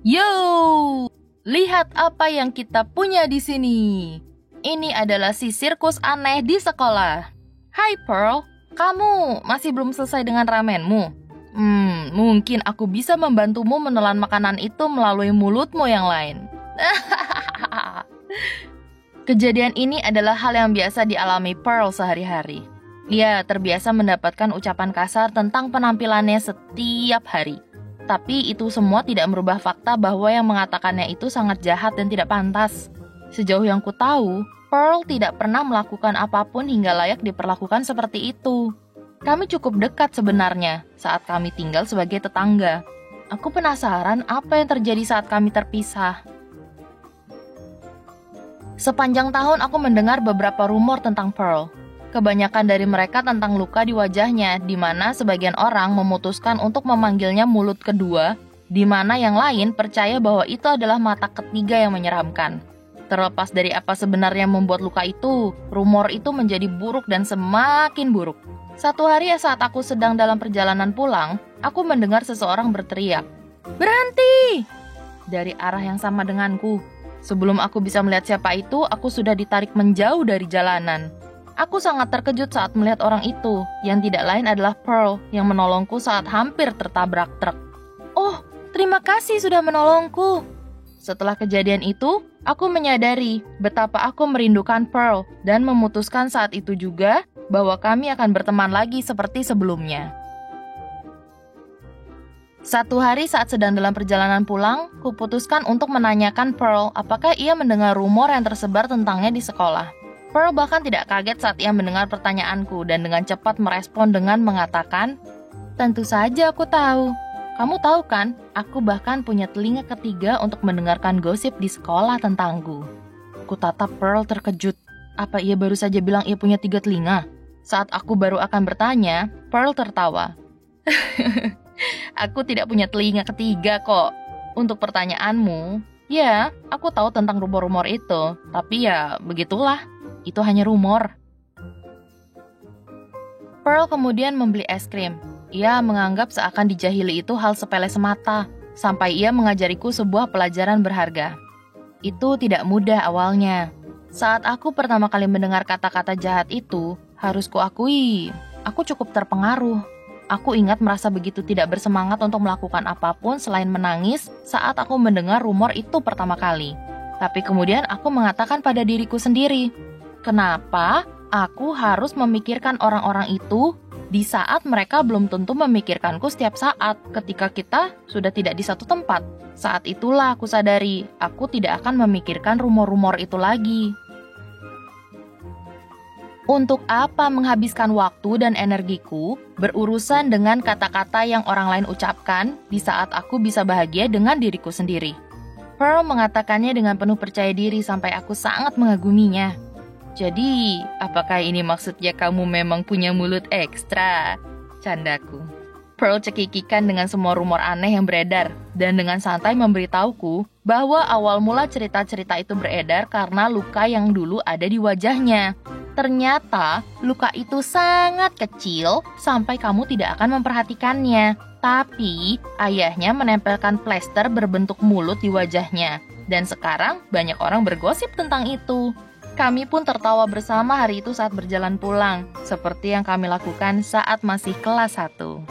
Yo, lihat apa yang kita punya di sini. Ini adalah si sirkus aneh di sekolah. Hai Pearl, kamu masih belum selesai dengan ramenmu? Mungkin aku bisa membantumu menelan makanan itu melalui mulutmu yang lain. Kejadian ini adalah hal yang biasa dialami Pearl sehari-hari. Ia terbiasa mendapatkan ucapan kasar tentang penampilannya setiap hari. Tapi itu semua tidak merubah fakta bahwa yang mengatakannya itu sangat jahat dan tidak pantas. Sejauh yang ku tahu, Pearl tidak pernah melakukan apapun hingga layak diperlakukan seperti itu. Kami cukup dekat sebenarnya saat kami tinggal sebagai tetangga. Aku penasaran apa yang terjadi saat kami terpisah. Sepanjang tahun aku mendengar beberapa rumor tentang Pearl. Kebanyakan dari mereka tentang luka di wajahnya, di mana sebagian orang memutuskan untuk memanggilnya mulut kedua, di mana yang lain percaya bahwa itu adalah mata ketiga yang menyeramkan. Terlepas dari apa sebenarnya membuat luka itu, rumor itu menjadi buruk dan semakin buruk. Satu hari saat aku sedang dalam perjalanan pulang, aku mendengar seseorang berteriak, "Berhenti!" dari arah yang sama denganku. Sebelum aku bisa melihat siapa itu, aku sudah ditarik menjauh dari jalanan. Aku sangat terkejut saat melihat orang itu, yang tidak lain adalah Pearl yang menolongku saat hampir tertabrak truk. "Oh, terima kasih sudah menolongku." Setelah kejadian itu, aku menyadari betapa aku merindukan Pearl dan memutuskan saat itu juga bahwa kami akan berteman lagi seperti sebelumnya. Satu hari saat sedang dalam perjalanan pulang, kuputuskan untuk menanyakan Pearl apakah ia mendengar rumor yang tersebar tentangnya di sekolah. Pearl bahkan tidak kaget saat ia mendengar pertanyaanku dan dengan cepat merespon dengan mengatakan, "Tentu saja aku tahu. Kamu tahu kan, aku bahkan punya telinga ketiga untuk mendengarkan gosip di sekolah tentangku." Kutatap Pearl terkejut. Apa ia baru saja bilang ia punya 3 telinga? Saat aku baru akan bertanya, Pearl tertawa. "Aku tidak punya telinga ketiga kok. Untuk pertanyaanmu, ya, aku tahu tentang rumor-rumor itu. Tapi ya, begitulah. Itu hanya rumor." Pearl kemudian membeli es krim. Ia menganggap seakan dijahili itu hal sepele semata, sampai ia mengajariku sebuah pelajaran berharga. Itu tidak mudah awalnya. Saat aku pertama kali mendengar kata-kata jahat itu, harus kuakui, aku cukup terpengaruh. Aku ingat merasa begitu tidak bersemangat untuk melakukan apapun selain menangis saat aku mendengar rumor itu pertama kali. Tapi kemudian aku mengatakan pada diriku sendiri, kenapa aku harus memikirkan orang-orang itu di saat mereka belum tentu memikirkanku setiap saat ketika kita sudah tidak di satu tempat? Saat itulah aku sadari, aku tidak akan memikirkan rumor-rumor itu lagi. Untuk apa menghabiskan waktu dan energiku berurusan dengan kata-kata yang orang lain ucapkan di saat aku bisa bahagia dengan diriku sendiri? Pearl mengatakannya dengan penuh percaya diri sampai aku sangat mengaguminya. "Jadi, apakah ini maksudnya kamu memang punya mulut ekstra?" Candaku. Pearl cekikikan dengan semua rumor aneh yang beredar dan dengan santai memberitahuku bahwa awal mula cerita-cerita itu beredar karena luka yang dulu ada di wajahnya. Ternyata luka itu sangat kecil sampai kamu tidak akan memperhatikannya. Tapi ayahnya menempelkan plester berbentuk mulut di wajahnya. Dan sekarang banyak orang bergosip tentang itu. Kami pun tertawa bersama hari itu saat berjalan pulang, seperti yang kami lakukan saat masih kelas 1.